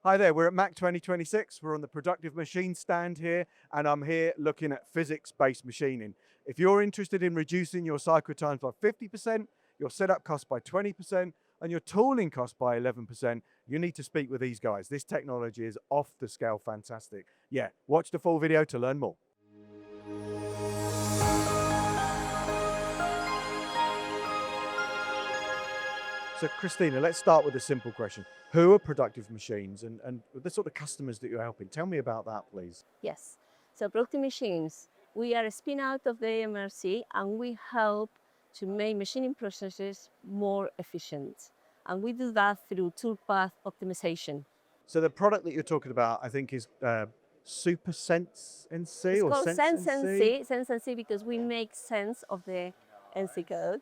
Hi there, we're at MAC 2026. We're on the productive machine stand here, and I'm here looking at physics-based machining. If you're interested in reducing your cycle times by 50%, your setup costs by 20%, and your tooling costs by 11%, you need to speak with these guys. This technology is off the scale fantastic. Yeah, watch the full video to learn more. So Cristina, let's start with a simple question. Who are productive machines and the sort of customers that you're helping? Tell me about that, please. Yes. So productive machines, we are a spin out of the MRC and we help to make machining processes more efficient. And we do that through toolpath optimization. So the product that you're talking about, I think, is Super SenseNC It's or called SenseNC. SenseNC because we make sense of the NC code.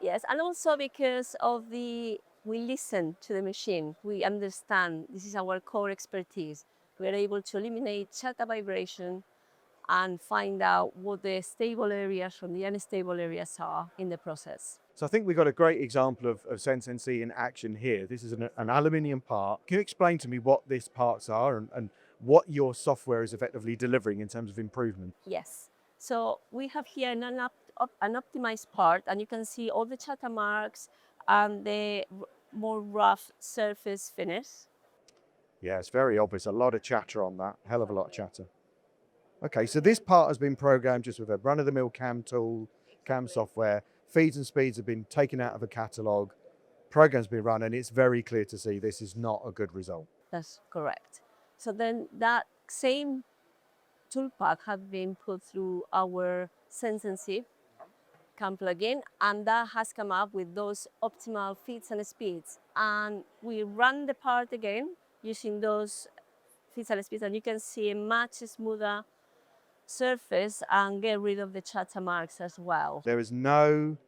Yes, and also because of we listen to the machine. We understand, this is our core expertise. We are able to eliminate shutter vibration and find out what the stable areas from the unstable areas are in the process. So I think we've got a great example of SenseNC in action here. This is an aluminium part. Can you explain to me what these parts are and what your software is effectively delivering in terms of improvement? Yes. So we have here an optimized part, and you can see all the chatter marks and the more rough surface finish. Yeah, it's very obvious. A lot of chatter on that. Hell of a lot of chatter. Okay, so this part has been programmed just with a run-of-the-mill CAM tool, CAM software. Feeds and speeds have been taken out of a catalog. Program's been run, and it's very clear to see this is not a good result. That's correct. So then that same toolpath has been put through our SenseNC CAM plugin, and that has come up with those optimal feeds and speeds. And we run the part again using those feeds and speeds, and you can see a much smoother surface and get rid of the chatter marks as well. There is no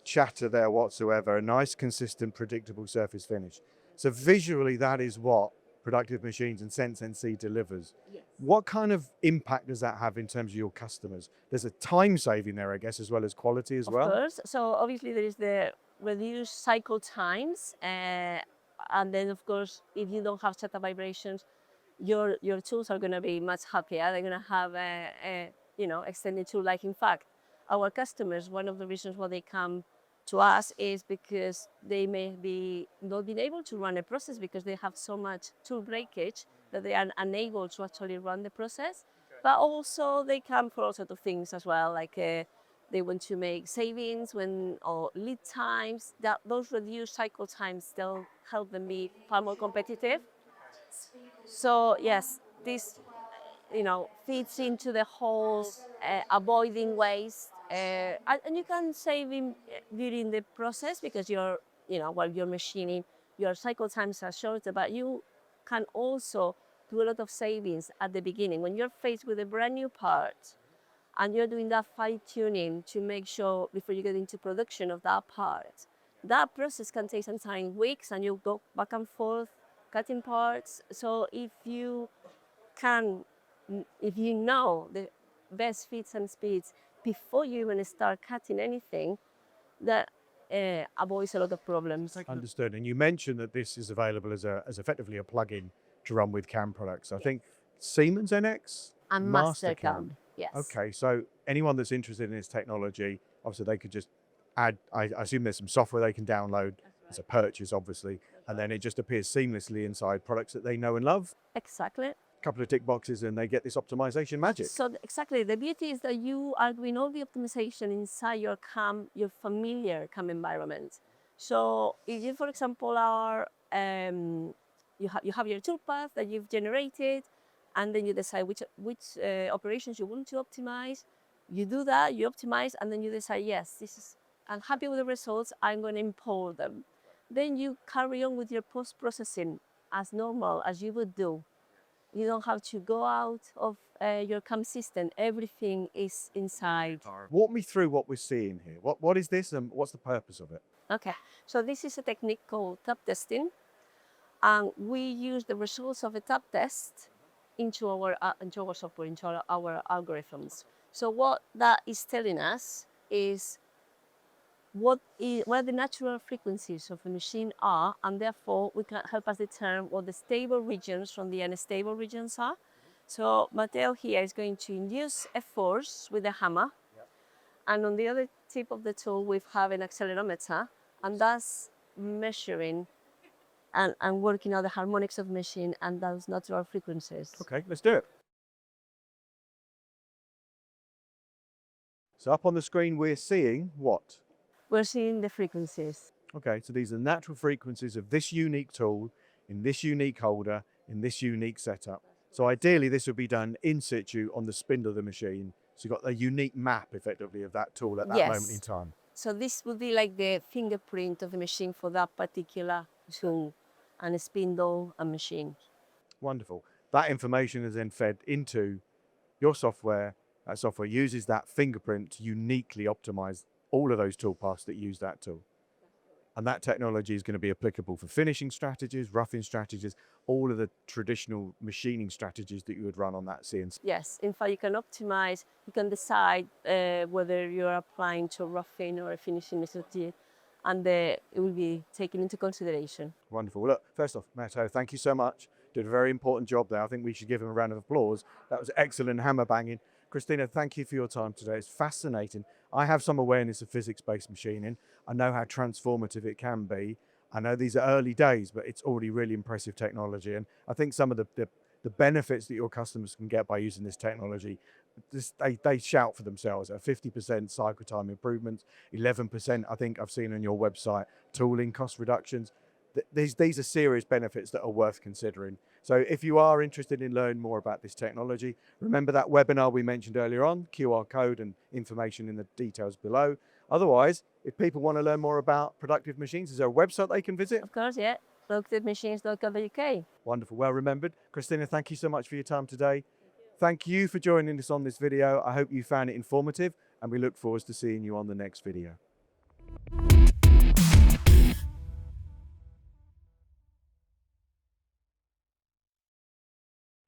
chatter there whatsoever, a nice, consistent, predictable surface finish. So visually, that is what Productive Machines and SenseNC delivers. Yes. What kind of impact does that have in terms of your customers? There's a time saving there, I guess, as well as quality as well. Of course. So obviously there is the reduced cycle times, and then of course, if you don't have chatter vibrations, your tools are going to be much happier. They're going to have a extended tool. Like in fact, our customers, one of the reasons why they come to us is because they may be not being able to run a process because they have so much tool breakage that they are unable to actually run the process. But also they come for all sorts of things as well, like they want to make savings or lead times. Those reduced cycle times, they'll help them be far more competitive. So yes, this fits into the whole avoiding waste, and you can save during the process because while you're machining, your cycle times are shorter, but you can also do a lot of savings at the beginning when you're faced with a brand new part and you're doing that fine tuning to make sure before you get into production of that part. That process can take sometimes weeks, and you go back and forth cutting parts. So if you know the best fits and speeds before you even start cutting anything, that avoids a lot of problems. Understood. And you mentioned that this is available as effectively a plugin to run with CAM products. I think Siemens NX and Mastercam. Yes. Okay, so anyone that's interested in this technology, obviously they could just add, I assume there's some software they can download as a purchase, obviously, and then it just appears seamlessly inside products that they know and love. Exactly. Couple of tick boxes and they get this optimization magic. So exactly, the beauty is that you are doing all the optimization inside your familiar CAM environment. So if you, for example, are you have your toolpath that you've generated, and then you decide which operations you want to optimize. You do that, you optimize, and then you decide, yes, I'm happy with the results, I'm going to import them. Then you carry on with your post-processing as normal as you would do. You don't have to go out of your CAM system. Everything is inside. Walk me through what we're seeing here. What is this and what's the purpose of it? Okay, so this is a technique called tab testing. And we use the results of a tab test into our software, into our algorithms. So what that is telling us is what the natural frequencies of a machine are, and therefore we can help us determine what the stable regions from the unstable regions are. So Matteo here is going to induce a force with a hammer, and on the other tip of the tool we have an accelerometer, and that's measuring and working out the harmonics of the machine and those natural frequencies. Okay, let's do it. So up on the screen we're seeing what? We're seeing the frequencies. Okay, so these are natural frequencies of this unique tool, in this unique holder, in this unique setup. So ideally this would be done in situ on the spindle of the machine. So you've got a unique map effectively of that tool at that moment in time. So this would be like the fingerprint of the machine for that particular tool and a spindle and machine. Wonderful. That information is then fed into your software. That software uses that fingerprint to uniquely optimize all of those toolpaths that use that tool. And that technology is going to be applicable for finishing strategies, roughing strategies, all of the traditional machining strategies that you would run on that CNC. Yes, in fact, you can optimize, you can decide whether you're applying to roughing or a finishing strategy, and it will be taken into consideration. Wonderful. Look, first off, Matteo, thank you so much. Did a very important job there. I think we should give him a round of applause. That was excellent hammer banging. Cristina, thank you for your time today. It's fascinating. I have some awareness of physics-based machining. I know how transformative it can be. I know these are early days, but it's already really impressive technology. And I think some of the benefits that your customers can get by using this technology, they shout for themselves. A 50% cycle time improvements, 11% I think I've seen on your website, tooling cost reductions. These are serious benefits that are worth considering. So if you are interested in learning more about this technology, remember that webinar we mentioned earlier on, QR code and information in the details below. Otherwise, if people want to learn more about productive machines, is there a website they can visit? Of course, yeah, productivemachines.co.uk. Wonderful, well remembered. Cristina, thank you so much for your time today. Thank you for joining us on this video. I hope you found it informative, and we look forward to seeing you on the next video.